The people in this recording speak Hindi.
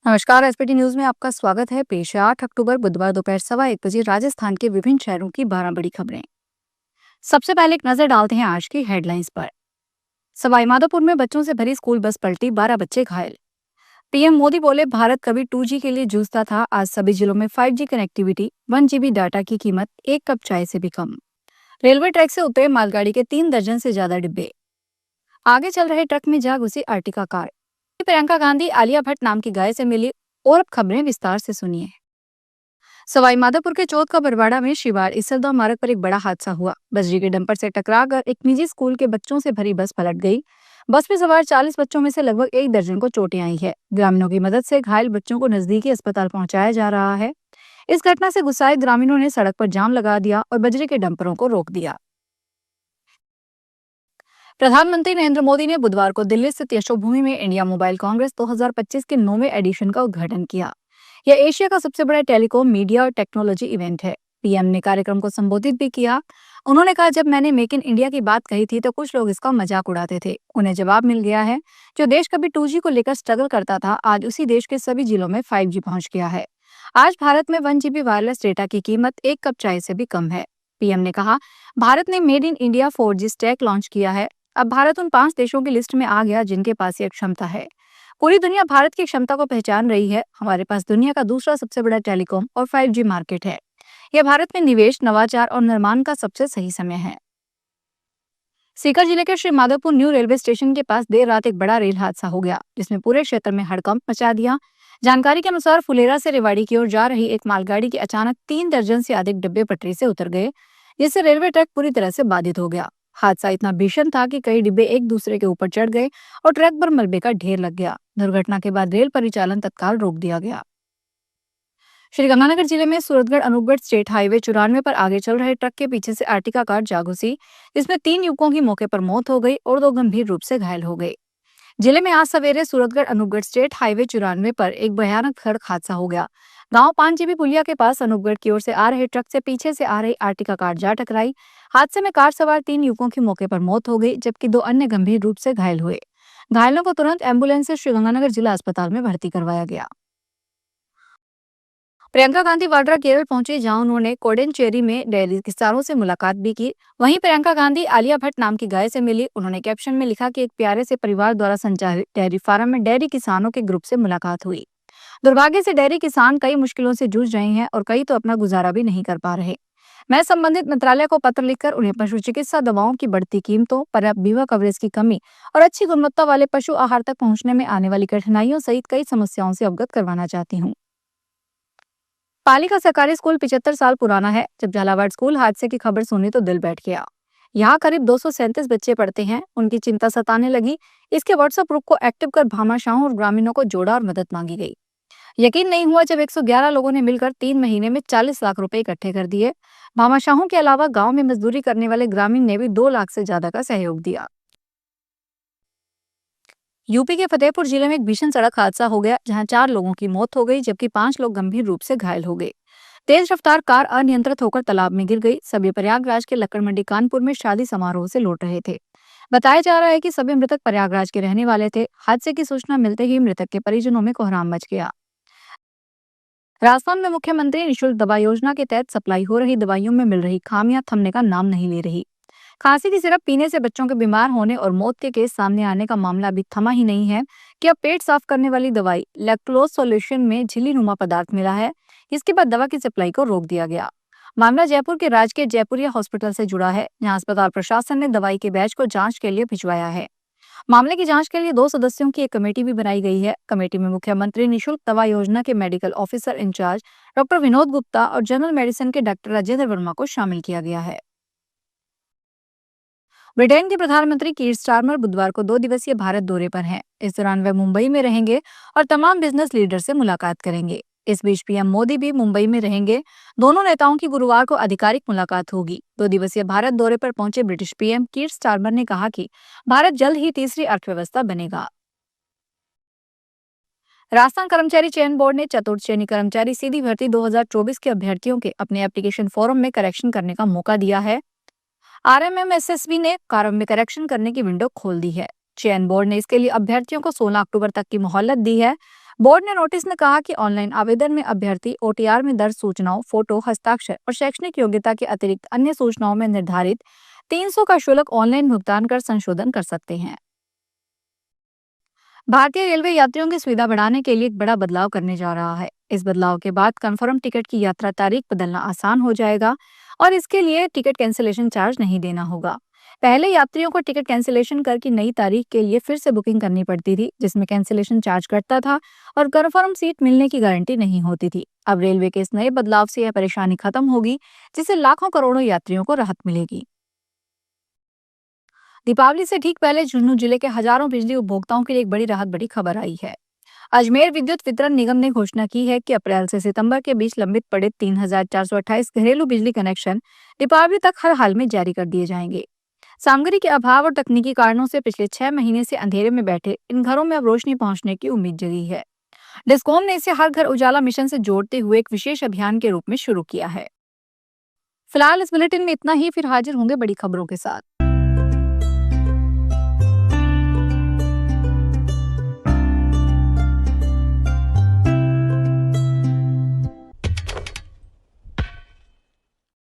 नमस्कार। एसपीटी न्यूज में आपका स्वागत है। पेश है 8 अक्टूबर बुधवार दोपहर 1:15 राजस्थान के विभिन्न शहरों की 12 बड़ी खबरें। सबसे पहले एक नजर डालते हैं आज की हेडलाइंस पर। सवाईमाधोपुर में बच्चों से भरी स्कूल बस पलटी, 12 बच्चे घायल। पीएम मोदी बोले, भारत कभी 2G के लिए जूझता था, आज सभी जिलों में 5G कनेक्टिविटी, 1 GB डाटा की कीमत 1 कप चाय से भी कम। रेलवे ट्रैक से उतरे मालगाड़ी के 3 दर्जन से ज्यादा डिब्बे। आगे चल रहे ट्रक में जा घुसी आर्टिका कार। प्रियंका गांधी आलिया भट्ट नाम की गाय से मिली, और अब खबरें विस्तार से सुनिए। सवाईमाधोपुर के चौथ का बरवाड़ा में शिवार इसलदा मार्ग पर एक बड़ा हादसा हुआ। बजरी के डंपर से टकराकर एक निजी स्कूल के बच्चों से भरी बस पलट गई। बस में सवार 40 बच्चों में से लगभग 1 दर्जन को चोटें आई है। ग्रामीणों की मदद से घायल बच्चों को नजदीकी अस्पताल पहुंचाया जा रहा है। इस घटना से गुस्साए ग्रामीणों ने सड़क पर जाम लगा दिया और बजरी के डंपरों को रोक दिया। प्रधानमंत्री नरेंद्र मोदी ने बुधवार को दिल्ली स्थित यशोभूमि में इंडिया मोबाइल कांग्रेस 2025 के 9वें एडिशन का उद्घाटन किया। यह एशिया का सबसे बड़ा टेलीकॉम, मीडिया और टेक्नोलॉजी इवेंट है। पीएम ने कार्यक्रम को संबोधित भी किया। उन्होंने कहा, जब मैंने मेक इन इंडिया की बात कही थी तो कुछ लोग इसका मजाक उड़ाते थे। उन्हें जवाब मिल गया है। जो देश कभी 2G को लेकर स्ट्रगल करता था, आज उसी देश के सभी जिलों में 5G पहुंच गया है। आज भारत में 1 GB वायरलेस डेटा की कीमत 1 कप चाय से भी कम है। पीएम ने कहा, भारत ने made in India 4G stack launch किया है। अब भारत उन 5 देशों की लिस्ट में आ गया जिनके पास ये क्षमता है। पूरी दुनिया भारत की क्षमता को पहचान रही है। हमारे पास दुनिया का दूसरा सबसे बड़ा टेलीकॉम और 5G मार्केट है। यह भारत में निवेश, नवाचार और निर्माण का सबसे सही समय है। सीकर जिले के Shri Madhopur new railway station के पास देर रात एक बड़ा रेल हादसा हो गया, जिसमें पूरे क्षेत्र में हड़कंप मचा दिया। जानकारी के अनुसार फुलेरा से रेवाड़ी की ओर जा रही एक मालगाड़ी के अचानक 3 दर्जन से अधिक डिब्बे पटरी से उतर गए, जिससे रेलवे ट्रैक पूरी तरह से बाधित हो गया। हादसा इतना भीषण था कि कई डिब्बे एक दूसरे के ऊपर चढ़ गए और ट्रैक पर मलबे का ढेर लग गया। दुर्घटना के बाद रेल परिचालन तत्काल रोक दिया गया। श्रीगंगानगर जिले में सूरतगढ़ अनूपगढ़ स्टेट हाईवे 94 पर आगे चल रहे ट्रक के पीछे से आर्टिका कार जा घुसी, जिसमें 3 युवकों की मौके पर मौत हो गई और 2 गंभीर रूप से घायल हो गए। जिले में आज सवेरे सूरतगढ़ अनूपगढ़ स्टेट हाईवे 94 पर एक भयानक सड़क हादसा हो गया। गांव 5 GB पुलिया के पास अनूपगढ़ की ओर से आ रहे ट्रक से पीछे से आ रही आर्टिका कार जा टकराई। हादसे में कार सवार 3 युवकों की मौके पर मौत हो गई, जबकि 2 अन्य गंभीर रूप से घायल हुए। घायलों को तुरंत एम्बुलेंस से श्रीगंगानगर जिला अस्पताल में भर्ती करवाया गया। प्रियंका गांधी वाड्रा केरल पहुंची, जहां उन्होंने कोडेनचेरी में डेयरी किसानों से मुलाकात भी की। वहीं प्रियंका गांधी आलिया भट्ट नाम की गाय से मिली। उन्होंने कैप्शन में लिखा कि एक प्यारे से परिवार द्वारा संचालित डेयरी फार्म में डेयरी किसानों के ग्रुप से मुलाकात हुई। दुर्भाग्य से डेयरी किसान कई मुश्किलों से जूझ रहे हैं और कई तो अपना गुजारा भी नहीं कर पा रहे। मैं संबंधित मंत्रालय को पत्र लिखकर उन्हें पशु चिकित्सा दवाओं की बढ़ती कीमतों, पर्याप्त बीमा कवरेज की कमी और अच्छी गुणवत्ता वाले पशु आहार तक पहुंचने में आने वाली कठिनाइयों सहित कई समस्याओं से अवगत करवाना चाहती हूँ। पाली का सरकारी स्कूल 75 साल पुराना है। जब झालावाड़ स्कूल हादसे की खबर सुनी तो दिल बैठ गया। यहाँ करीब 237 बच्चे पढ़ते हैं। उनकी चिंता सताने लगी। इसके व्हाट्सएप ग्रुप को एक्टिव कर भामाशाहों और ग्रामीणों को जोड़ा और मदद मांगी गई। यकीन नहीं हुआ जब 111 लोगों ने मिलकर 3 महीने में 40 लाख रुपए इकट्ठे कर दिए। भामाशाहों के अलावा गांव में मजदूरी करने वाले ग्रामीण ने भी 2 लाख से ज्यादा का सहयोग दिया। यूपी के फतेहपुर जिले में एक भीषण सड़क हादसा हो गया, जहां 4 लोगों की मौत हो गई, जबकि 5 लोग गंभीर रूप से घायल हो गए। तेज रफ्तार कार अनियंत्रित होकर तालाब में गिर गई। सभी प्रयागराज के लक्कड़ मंडी कानपुर में शादी समारोह से लौट रहे थे। बताया जा रहा है कि सभी मृतक प्रयागराज के रहने वाले थे। हादसे की सूचना मिलते ही मृतक के परिजनों में कोहराम मच गया। राजस्थान में मुख्यमंत्री निःशुल्क दवा योजना के तहत सप्लाई हो रही दवाइयों में मिल रही खामियां थमने का नाम नहीं ले रही। खांसी की सिरप पीने से बच्चों के बीमार होने और मौत के केस सामने आने का मामला अभी थमा ही नहीं है कि अब पेट साफ करने वाली दवाई लैक्टोज सॉल्यूशन में झिल्ली नुमा पदार्थ मिला है। इसके बाद दवा की सप्लाई को रोक दिया गया। मामला जयपुर के राजकीय जयपुरिया हॉस्पिटल से जुड़ा है, जहां अस्पताल प्रशासन ने दवाई के बैच को जांच के लिए भिजवाया है। मामले की जांच के लिए 2 सदस्यों की एक कमेटी भी बनाई गई है। कमेटी में मुख्यमंत्री निःशुल्क दवा योजना के medical officer incharge doctor Vinod Gupta और जनरल मेडिसिन के डॉक्टर राजेंद्र वर्मा को शामिल किया गया है। ब्रिटेन के प्रधानमंत्री कीर स्टारमर बुधवार को 2 दिवसीय भारत दौरे पर हैं। इस दौरान वे मुंबई में रहेंगे और तमाम बिजनेस लीडर से मुलाकात करेंगे। इस बीच पीएम मोदी भी मुंबई में रहेंगे। दोनों नेताओं की गुरुवार को आधिकारिक मुलाकात होगी। 2 दिवसीय भारत दौरे पर पहुंचे ब्रिटिश पीएम कीर स्टारमर ने कहा कि भारत जल्द ही तीसरी अर्थव्यवस्था बनेगा। राजस्थान कर्मचारी चयन बोर्ड ने चतुर्थ श्रेणी कर्मचारी सीधी भर्ती 2024 के अभ्यर्थियों के अपने एप्लीकेशन फॉर्म में करेक्शन करने का मौका दिया है। आरएमएमएसएसबी ने फॉर्म में करेक्शन करने की विंडो खोल दी है। चयन बोर्ड ने इसके लिए अभ्यर्थियों को 16 अक्टूबर तक की मोहलत दी है। बोर्ड ने नोटिस में कहा कि ऑनलाइन आवेदन में अभ्यर्थी ओटीआर में दर्ज सूचनाओं, फोटो, हस्ताक्षर और शैक्षणिक योग्यता के अतिरिक्त अन्य सूचनाओं में निर्धारित 300 का शुल्क ऑनलाइन भुगतान कर संशोधन कर सकते हैं। भारतीय रेलवे यात्रियों की सुविधा बढ़ाने के लिए एक बड़ा बदलाव करने जा रहा है। इस बदलाव के बाद कंफर्म टिकट की यात्रा तारीख बदलना आसान हो जाएगा और इसके लिए टिकट कैंसिलेशन चार्ज नहीं देना होगा। पहले यात्रियों को टिकट कैंसिलेशन कर की नई तारीख के लिए फिर से बुकिंग करनी पड़ती थी, जिसमें कैंसिलेशन चार्ज कटता था और कंफर्म सीट मिलने की गारंटी नहीं होती थी। अब रेलवे के इस नए बदलाव से यह परेशानी खत्म होगी, जिससे लाखों करोड़ों यात्रियों को राहत मिलेगी। दीपावली से ठीक पहले झुंझुनू जिले के हजारों बिजली उपभोक्ताओं के लिए एक बड़ी राहत बड़ी खबर आई है। अजमेर विद्युत वितरण निगम ने घोषणा की है कि अप्रैल से सितंबर के बीच लंबित पड़े 3,428 घरेलू बिजली कनेक्शन दीपावली तक हर हाल में जारी कर दिए जाएंगे। सामग्री के अभाव और तकनीकी कारणों से पिछले 6 महीने से अंधेरे में बैठे इन घरों में अब रोशनी पहुंचने की उम्मीद जगी है। डिस्कॉम ने इसे हर घर उजाला मिशन से जोड़ते हुए एक विशेष अभियान के रूप में शुरू किया है। फिलहाल इस बुलेटिन में इतना ही, फिर हाजिर होंगे बड़ी खबरों के साथ।